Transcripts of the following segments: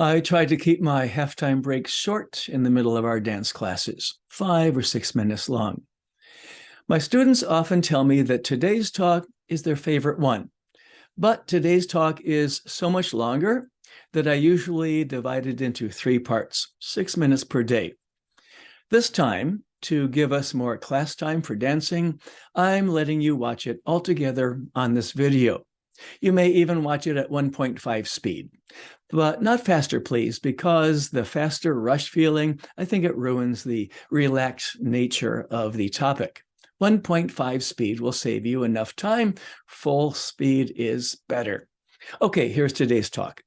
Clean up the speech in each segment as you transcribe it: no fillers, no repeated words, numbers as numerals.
I try to keep my halftime breaks short in the middle of our dance classes, 5 or 6 minutes long. My students often tell me that today's talk is their favorite one, but today's talk is so much longer that I usually divide it into 3 parts, 6 minutes per day. This time, to give us more class time for dancing, I'm letting you watch it all together on this video. You may even watch it at 1.5 speed, but not faster, please, because the faster rush feeling, I think it ruins the relaxed nature of the topic. 1.5 speed will save you enough time. Full speed is better. Okay, here's today's talk.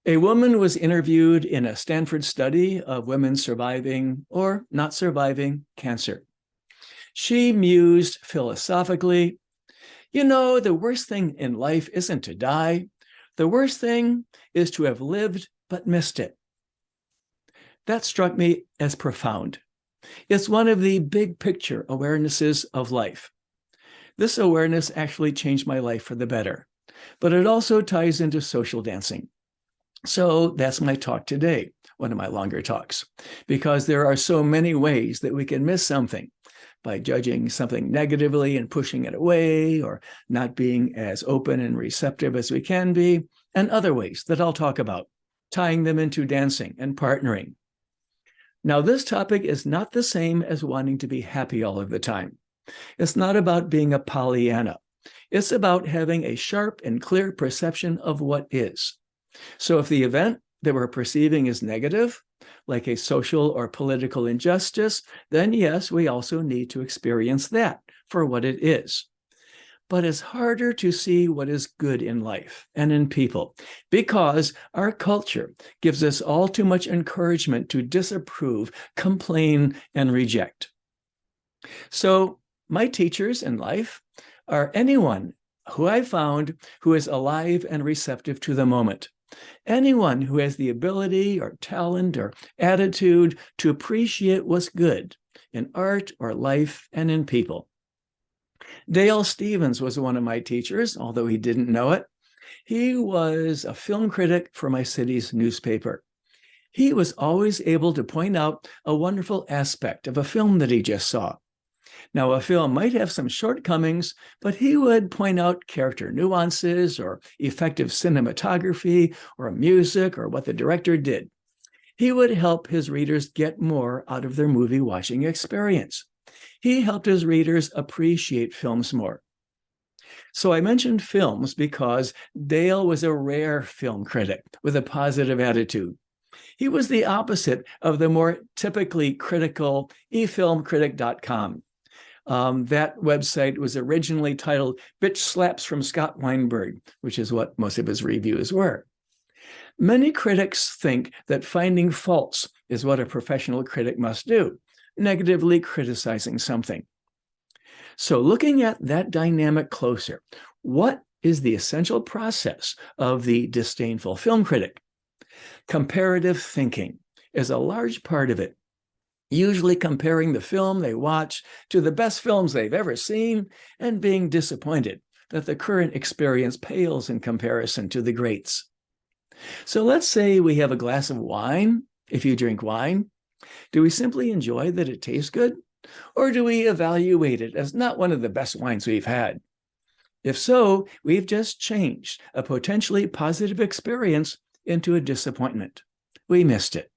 A woman was interviewed in a Stanford study of women surviving or not surviving cancer. She mused philosophically, the worst thing in life isn't to die. The worst thing is to have lived but missed it. That struck me as profound. It's one of the big picture awarenesses of life. This awareness actually changed my life for the better, but it also ties into social dancing. So that's my talk today, one of my longer talks, because there are so many ways that we can miss something by judging something negatively and pushing it away, or not being as open and receptive as we can be, and other ways that I'll talk about, tying them into dancing and partnering. Now, this topic is not the same as wanting to be happy all of the time. It's not about being a Pollyanna. It's about having a sharp and clear perception of what is. So if the event that we're perceiving is negative, like a social or political injustice, then yes, we also need to experience that for what it is. But it's harder to see what is good in life and in people because our culture gives us all too much encouragement to disapprove, complain, and reject. So my teachers in life are anyone who I found who is alive and receptive to the moment. Anyone who has the ability or talent or attitude to appreciate what's good in art or life and in people. Dale Stevens was one of my teachers, although he didn't know it. He was a film critic for my city's newspaper. He was always able to point out a wonderful aspect of a film that he just saw. Now, a film might have some shortcomings, but he would point out character nuances or effective cinematography or music or what the director did. He would help his readers get more out of their movie watching experience. He helped his readers appreciate films more. So I mentioned films because Dale was a rare film critic with a positive attitude. He was the opposite of the more typically critical efilmcritic.com. That website was originally titled Bitch Slaps from Scott Weinberg, which is what most of his reviews were. Many critics think that finding faults is what a professional critic must do, negatively criticizing something. So looking at that dynamic closer, what is the essential process of the disdainful film critic? Comparative thinking is a large part of it. Usually comparing the film they watch to the best films they've ever seen and being disappointed that the current experience pales in comparison to the greats. So let's say we have a glass of wine. If you drink wine, do we simply enjoy that it tastes good? Or do we evaluate it as not one of the best wines we've had? If so, we've just changed a potentially positive experience into a disappointment. We missed it.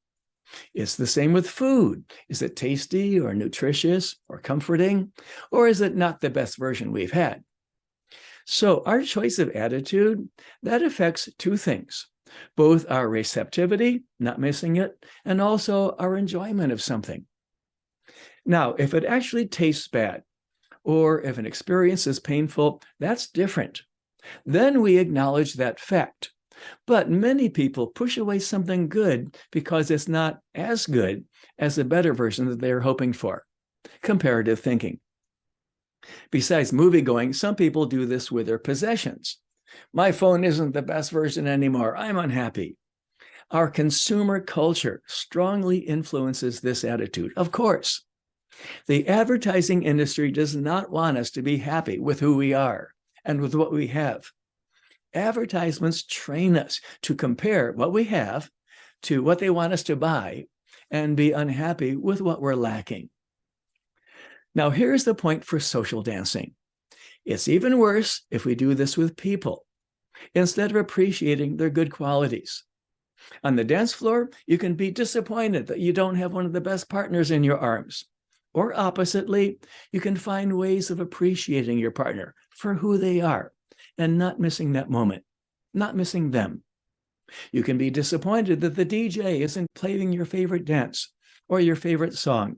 It's the same with food. Is it tasty or nutritious or comforting? Or is it not the best version we've had? So our choice of attitude, that affects two things, both our receptivity, not missing it, and also our enjoyment of something. Now, if it actually tastes bad, or if an experience is painful, that's different. Then we acknowledge that fact. But many people push away something good because it's not as good as the better version that they're hoping for. Comparative thinking. Besides movie-going, some people do this with their possessions. My phone isn't the best version anymore. I'm unhappy. Our consumer culture strongly influences this attitude. Of course, the advertising industry does not want us to be happy with who we are and with what we have. Advertisements train us to compare what we have to what they want us to buy and be unhappy with what we're lacking. Now, here's the point for social dancing. It's even worse if we do this with people, instead of appreciating their good qualities. On the dance floor, you can be disappointed that you don't have one of the best partners in your arms. Or oppositely, you can find ways of appreciating your partner for who they are and not missing that moment, not missing them. You can be disappointed that the DJ isn't playing your favorite dance or your favorite song,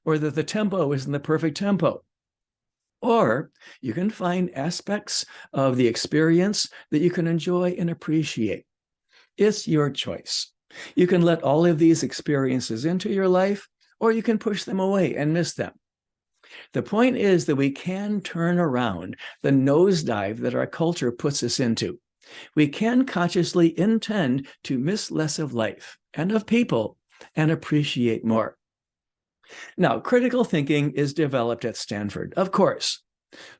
or that the tempo isn't the perfect tempo. Or you can find aspects of the experience that you can enjoy and appreciate. It's your choice. You can let all of these experiences into your life, or you can push them away and miss them. The point is that we can turn around the nosedive that our culture puts us into. We can consciously intend to miss less of life and of people and appreciate more. Now, critical thinking is developed at Stanford, of course,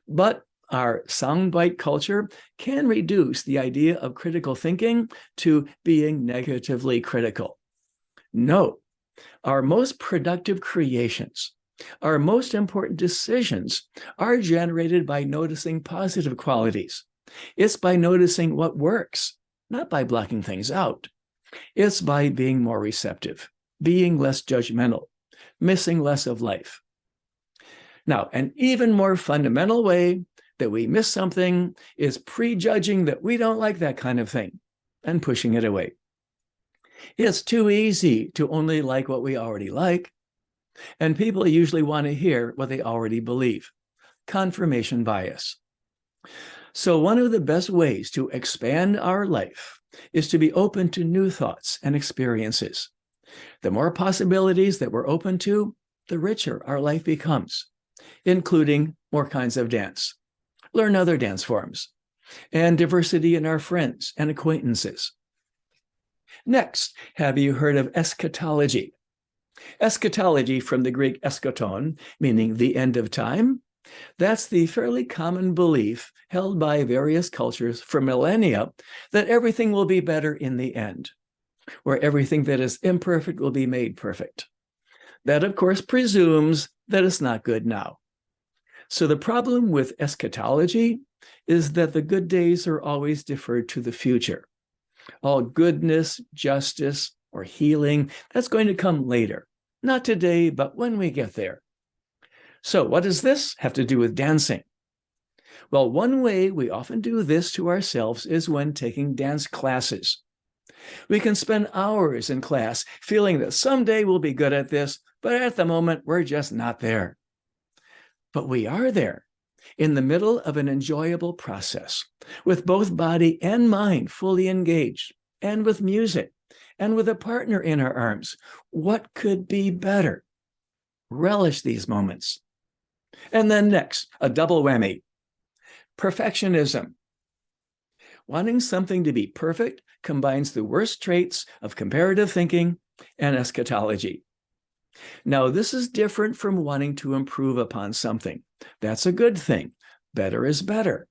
but our soundbite culture can reduce the idea of critical thinking to being negatively critical. No, our most productive creations, our most important decisions are generated by noticing positive qualities. It's by noticing what works, not by blocking things out. It's by being more receptive, being less judgmental, missing less of life. Now, an even more fundamental way that we miss something is prejudging that we don't like that kind of thing and pushing it away. It's too easy to only like what we already like, and people usually want to hear what they already believe. Confirmation bias. So one of the best ways to expand our life is to be open to new thoughts and experiences. The more possibilities that we're open to, the richer our life becomes, including more kinds of dance, learn other dance forms, and diversity in our friends and acquaintances. Next, have you heard of eschatology? Eschatology, from the Greek eschaton, meaning the end of time, that's the fairly common belief held by various cultures for millennia that everything will be better in the end, where everything that is imperfect will be made perfect. That, of course, presumes that it's not good now. So the problem with eschatology is that the good days are always deferred to the future. All goodness, justice, or healing, that's going to come later. Not today, but when we get there. So what does this have to do with dancing? Well, one way we often do this to ourselves is when taking dance classes. We can spend hours in class feeling that someday we'll be good at this, but at the moment, we're just not there. But we are there, in the middle of an enjoyable process, with both body and mind fully engaged, and with music, and with a partner in our arms. What could be better? Relish these moments. And then next, a double whammy. Perfectionism. Wanting something to be perfect combines the worst traits of comparative thinking and eschatology. Now, this is different from wanting to improve upon something. That's a good thing. Better is better.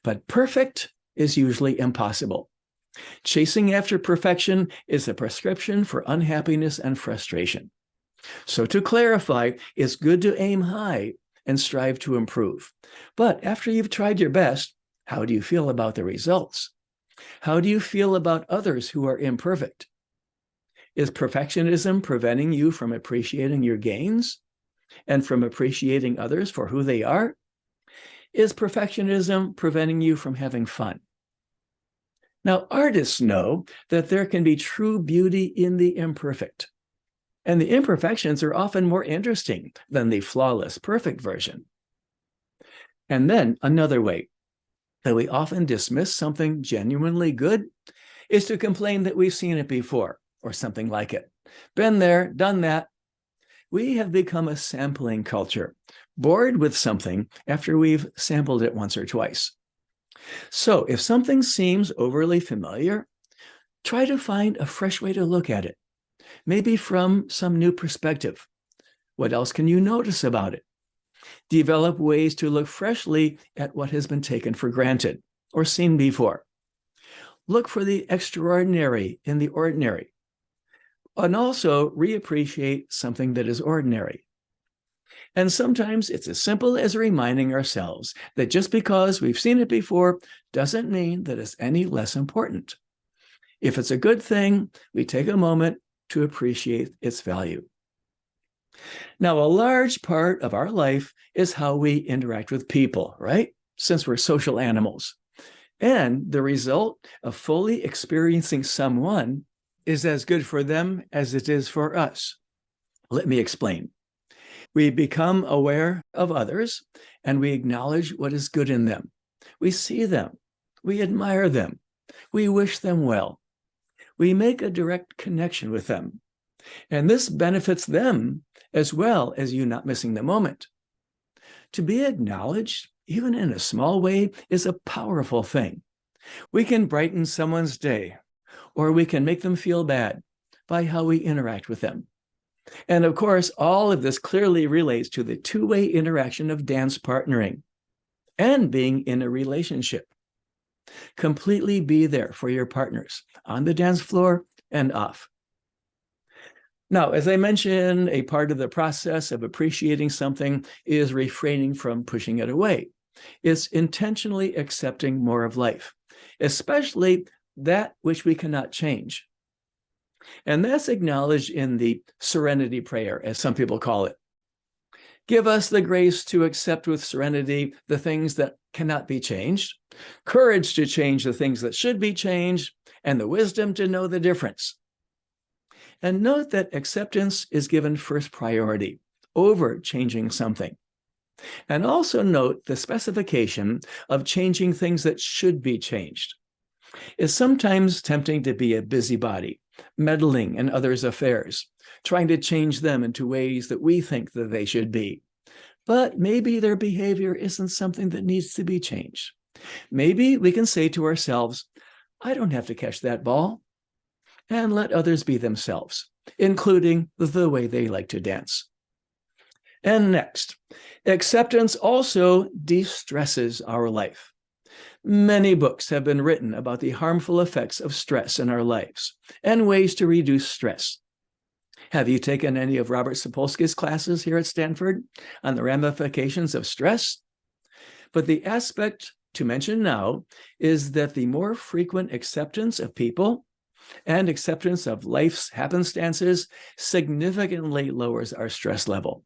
But perfect is usually impossible. Chasing after perfection is a prescription for unhappiness and frustration. So to clarify, it's good to aim high and strive to improve. But after you've tried your best, how do you feel about the results? How do you feel about others who are imperfect? Is perfectionism preventing you from appreciating your gains and from appreciating others for who they are? Is perfectionism preventing you from having fun? Now, artists know that there can be true beauty in the imperfect, and the imperfections are often more interesting than the flawless, perfect version. And then another way that we often dismiss something genuinely good is to complain that we've seen it before, or something like it. Been there, done that. We have become a sampling culture, bored with something after we've sampled it once or twice. So if something seems overly familiar, try to find a fresh way to look at it, maybe from some new perspective. What else can you notice about it? Develop ways to look freshly at what has been taken for granted or seen before. Look for the extraordinary in the ordinary. And also reappreciate something that is ordinary. And sometimes it's as simple as reminding ourselves that just because we've seen it before doesn't mean that it's any less important. If it's a good thing, we take a moment to appreciate its value. Now, a large part of our life is how we interact with people, right? Since we're social animals. And the result of fully experiencing someone is as good for them as it is for us. Let me explain. We become aware of others and we acknowledge what is good in them. We see them. We admire them. We wish them well. We make a direct connection with them. And this benefits them as well as you not missing the moment. To be acknowledged, even in a small way, is a powerful thing. We can brighten someone's day, or we can make them feel bad by how we interact with them. And of course, all of this clearly relates to the two-way interaction of dance partnering and being in a relationship. Completely be there for your partners on the dance floor and off. Now, as I mentioned, a part of the process of appreciating something is refraining from pushing it away. It's intentionally accepting more of life, especially that which we cannot change. And that's acknowledged in the serenity prayer, as some people call it. Give us the grace to accept with serenity the things that cannot be changed, courage to change the things that should be changed, and the wisdom to know the difference. And note that acceptance is given first priority over changing something. And also note the specification of changing things that should be changed. It's sometimes tempting to be a busybody, meddling in others' affairs, trying to change them into ways that we think that they should be. But maybe their behavior isn't something that needs to be changed. Maybe we can say to ourselves, I don't have to catch that ball, and let others be themselves, including the way they like to dance. And next, acceptance also de-stresses our life. Many books have been written about the harmful effects of stress in our lives and ways to reduce stress. Have you taken any of Robert Sapolsky's classes here at Stanford on the ramifications of stress? But the aspect to mention now is that the more frequent acceptance of people and acceptance of life's happenstances significantly lowers our stress level.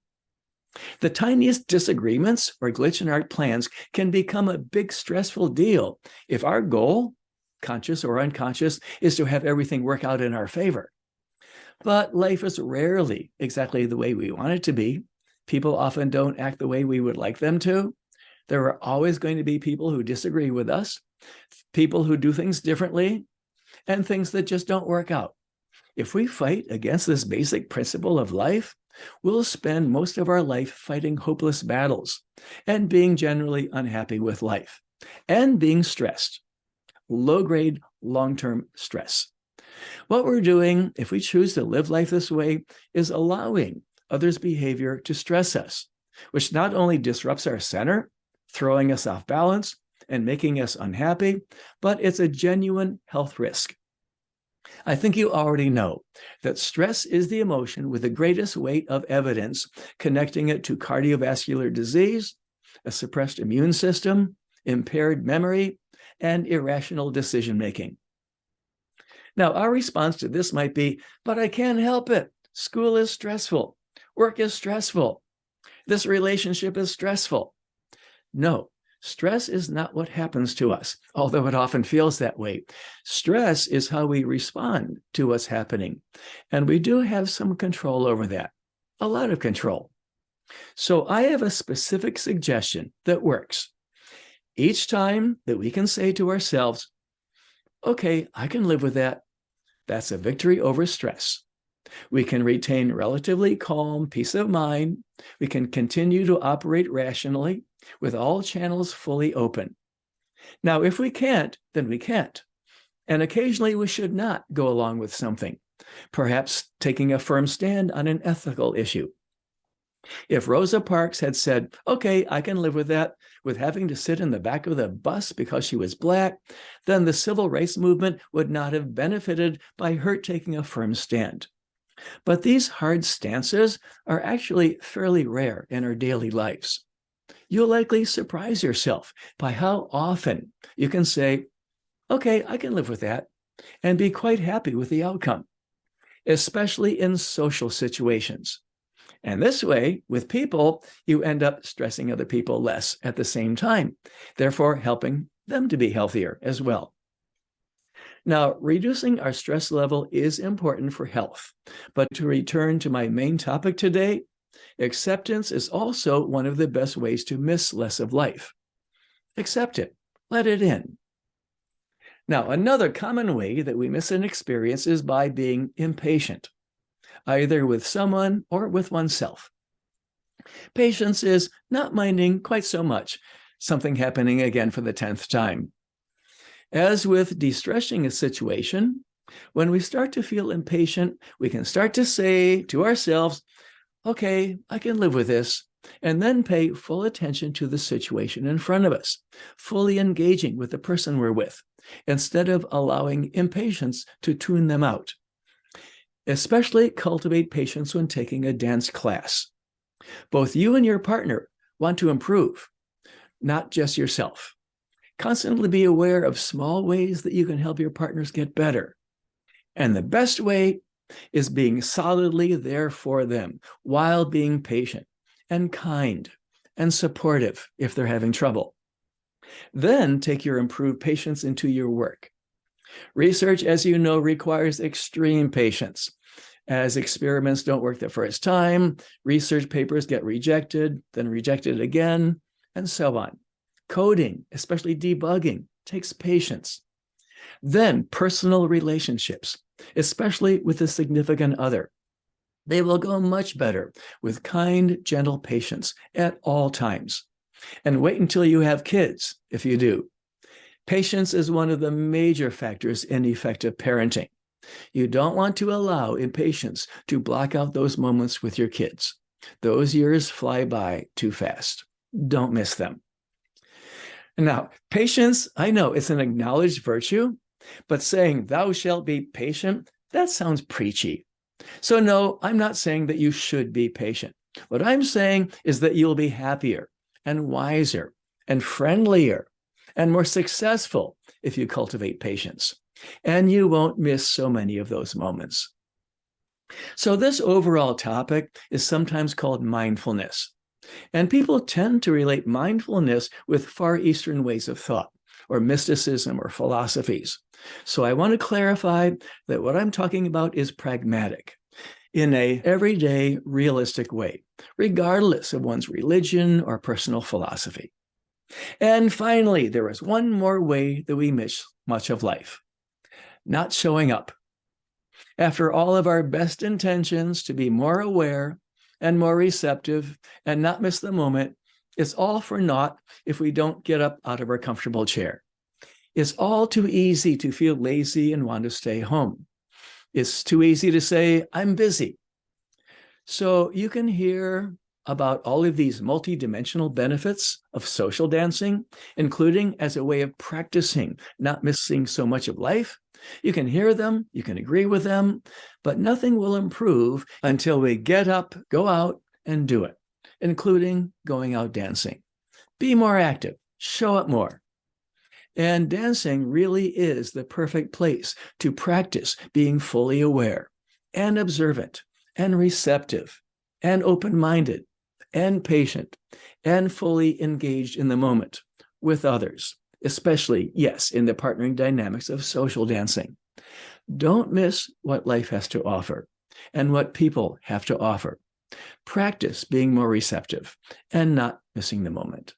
The tiniest disagreements or glitch in our plans can become a big stressful deal if our goal, conscious or unconscious, is to have everything work out in our favor. But life is rarely exactly the way we want it to be. People often don't act the way we would like them to. There are always going to be people who disagree with us, people who do things differently, and things that just don't work out. If we fight against this basic principle of life, we'll spend most of our life fighting hopeless battles and being generally unhappy with life and being stressed, low-grade, long-term stress. What we're doing, if we choose to live life this way, is allowing others' behavior to stress us, which not only disrupts our center, throwing us off balance and making us unhappy, but it's a genuine health risk. I think you already know that stress is the emotion with the greatest weight of evidence connecting it to cardiovascular disease, a suppressed immune system, impaired memory, and irrational decision-making. Now, our response to this might be, but I can't help it. School is stressful. Work is stressful. This relationship is stressful. No. Stress is not what happens to us, although it often feels that way. Stress is how we respond to what's happening, and we do have some control over that, a lot of control. So I have a specific suggestion that works. Each time that we can say to ourselves, okay, I can live with that. That's a victory over stress. We can retain relatively calm peace of mind. We can continue to operate rationally with all channels fully open. Now, if we can't, then we can't. And occasionally we should not go along with something, perhaps taking a firm stand on an ethical issue. If Rosa Parks had said, okay, I can live with that, with having to sit in the back of the bus because she was Black, then the civil rights movement would not have benefited by her taking a firm stand. But these hard stances are actually fairly rare in our daily lives. You'll likely surprise yourself by how often you can say, okay, I can live with that, and be quite happy with the outcome, especially in social situations. And this way, with people, you end up stressing other people less at the same time, therefore helping them to be healthier as well. Now, reducing our stress level is important for health. But to return to my main topic today, acceptance is also one of the best ways to miss less of life. Accept it. Let it in. Now, another common way that we miss an experience is by being impatient, either with someone or with oneself. Patience is not minding quite so much something happening again for the 10th time. As with de-stressing a situation, when we start to feel impatient, we can start to say to ourselves, okay, I can live with this, and then pay full attention to the situation in front of us, fully engaging with the person we're with, instead of allowing impatience to tune them out. Especially cultivate patience when taking a dance class. Both you and your partner want to improve, not just yourself. Constantly be aware of small ways that you can help your partners get better. And the best way is being solidly there for them while being patient and kind and supportive if they're having trouble. Then take your improved patience into your work. Research, as you know, requires extreme patience. As experiments don't work the first time, research papers get rejected, then rejected again, and so on. Coding, especially debugging, takes patience. Then personal relationships, especially with a significant other. They will go much better with kind, gentle patience at all times. And wait until you have kids, if you do. Patience is one of the major factors in effective parenting. You don't want to allow impatience to block out those moments with your kids. Those years fly by too fast. Don't miss them. Now, patience, I know it's an acknowledged virtue, but saying thou shalt be patient, that sounds preachy. So no, I'm not saying that you should be patient. What I'm saying is that you'll be happier and wiser and friendlier and more successful if you cultivate patience. And you won't miss so many of those moments. So this overall topic is sometimes called mindfulness. And people tend to relate mindfulness with Far Eastern ways of thought, or mysticism, or philosophies. So I want to clarify that what I'm talking about is pragmatic, in a everyday, realistic way, regardless of one's religion or personal philosophy. And finally, there is one more way that we miss much of life: not showing up. After all of our best intentions to be more aware and more receptive and not miss the moment, it's all for naught if we don't get up out of our comfortable chair. It's all too easy to feel lazy and want to stay home. It's too easy to say, I'm busy. So you can hear about all of these multidimensional benefits of social dancing, including as a way of practicing not missing so much of life. You can hear them, you can agree with them, but nothing will improve until we get up, go out, and do it, including going out dancing. Be more active, show up more. And dancing really is the perfect place to practice being fully aware and observant and receptive and open-minded and patient and fully engaged in the moment with others, especially, yes, in the partnering dynamics of social dancing. Don't miss what life has to offer and what people have to offer. Practice being more receptive and not missing the moment.